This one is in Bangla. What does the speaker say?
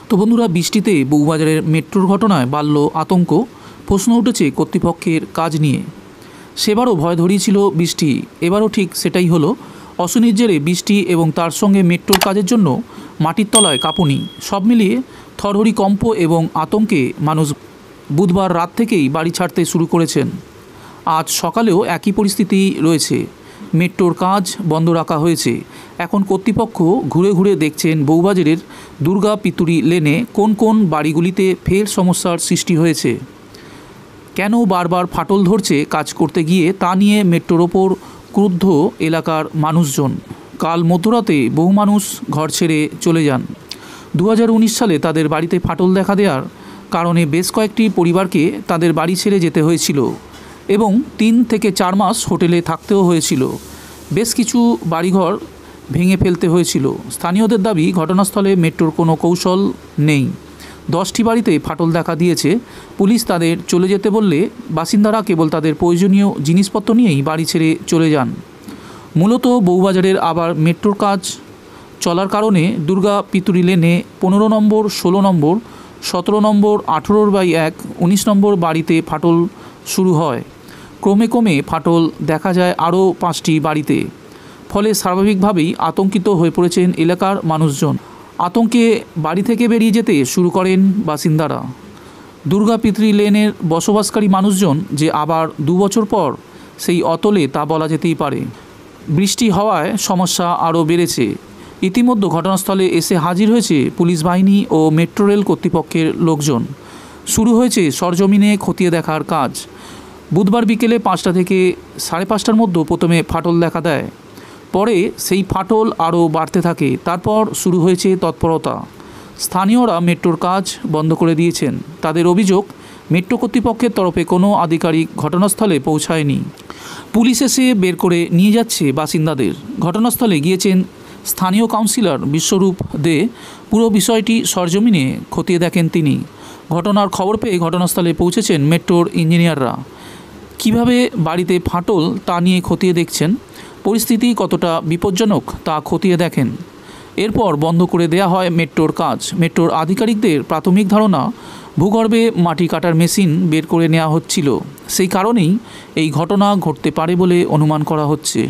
তো বন্ধুরা, বৃষ্টিতে বউবাজারের মেট্রোর ঘটনায় বাড়ল আতঙ্ক। প্রশ্ন উঠেছে কর্তৃপক্ষের কাজ নিয়ে। সেবারও ভয় ধরিয়েছিল বৃষ্টি, এবারও ঠিক সেটাই হলো। অশনির জেরে বৃষ্টি এবং তার সঙ্গে মেট্রোর কাজের জন্য মাটির তলায় কাঁপুনি, সব মিলিয়ে থরহরি কম্প এবং আতঙ্কে মানুষ বুধবার রাত থেকেই বাড়ি ছাড়তে শুরু করেছেন। আজ সকালেও একই পরিস্থিতি রয়েছে। মেট্রোর কাজ বন্ধ রাখা হয়েছে। এখন কর্তৃপক্ষ ঘুরে ঘুরে দেখছেন বউবাজারের দুর্গা পিতুরি লেনে কোন কোন বাড়িগুলিতে ফের সমস্যার সৃষ্টি হয়েছে, কেন বারবার ফাটল ধরছে কাজ করতে গিয়ে, তা নিয়ে মেট্রোর ওপর ক্রুদ্ধ এলাকার মানুষজন। কাল মধ্যরাতে বহু মানুষ ঘর ছেড়ে চলে যান। 2019 সালে তাদের বাড়িতে ফাটল দেখা দেওয়ার কারণে বেশ কয়েকটি পরিবারকে তাদের বাড়ি ছেড়ে যেতে হয়েছিল এবং 3 থেকে 4 মাস হোটেলে থাকতেও হয়েছিল। বেশ কিছু বাড়িঘর ভেঙে ফেলতে হয়েছিল। স্থানীয়দের দাবি, ঘটনাস্থলে মেট্রোর কোনো কৌশল নেই। 10টি বাড়িতে ফাটল দেখা দিয়েছে। পুলিশ তাদের চলে যেতে বললে বাসিন্দারা কেবল তাদের প্রয়োজনীয় জিনিসপত্র নিয়েই বাড়ি ছেড়ে চলে যান। মূলত বউবাজারের আবার মেট্রোর কাজ চলার কারণে দুর্গা পিতুরি লেনে 15 নম্বর, 16 নম্বর, 17 নম্বর, 18/1, 19 নম্বর বাড়িতে ফাটল শুরু হয়। ক্রমে ক্রমে ফাটল দেখা যায় আরও 5টি বাড়িতে। ফলে স্বাভাবিকভাবেই আতঙ্কিত হয়ে পড়েছেন এলাকার মানুষজন। আতঙ্কে বাড়ি থেকে বেরিয়ে যেতে শুরু করেন বাসিন্দারা। দুর্গা পিতুরি লেনের বসবাসকারী মানুষজন যে আবার 2 বছর পর সেই অতলে, তা বলা যেতেই পারে। বৃষ্টি হওয়ায় সমস্যা আরও বেড়েছে। ইতিমধ্যে ঘটনাস্থলে এসে হাজির হয়েছে পুলিশ বাহিনী ও মেট্রো রেল কর্তৃপক্ষের লোকজন। শুরু হয়েছে সরজমিনে খতিয়ে দেখার কাজ। বুধবার বিকেলে 5টা থেকে 5:30টার মধ্যে প্রথমে ফাটল দেখা দেয়। পরে সেই ফাটল আরও বাড়তে থাকে। তারপর শুরু হয়েছে তৎপরতা। স্থানীয়রা মেট্রোর কাজ বন্ধ করে দিয়েছেন। তাদের অভিযোগ, মেট্রো কর্তৃপক্ষের তরফে কোনো আধিকারিক ঘটনাস্থলে পৌঁছায়নি। পুলিশ এসে বের করে নিয়ে যাচ্ছে বাসিন্দাদের। ঘটনাস্থলে গিয়েছেন স্থানীয় কাউন্সিলর বিশ্বরূপ দে। পুরো বিষয়টি সরজমিনে খতিয়ে দেখেন তিনি। ঘটনার খবর পেয়ে ঘটনাস্থলে পৌঁছেছেন মেট্রোর ইঞ্জিনিয়াররা। কিভাবে বাড়িতে ফাটল তা নিয়ে খতিয়ে দেখছেন। পরিস্থিতি কতটা বিপজ্জনক তা খতিয়ে দেখেন। এরপর বন্ধ করে দেয়া হয় মেট্রোর কাজ। মেট্রোর আধিকারিকদের প্রাথমিক ধারণা, ভূগর্ভে মাটি কাটার মেশিন বের করে নেওয়া হচ্ছিল। সেই কারণেই এই ঘটনা ঘটতে পারে বলে অনুমান করা হচ্ছে।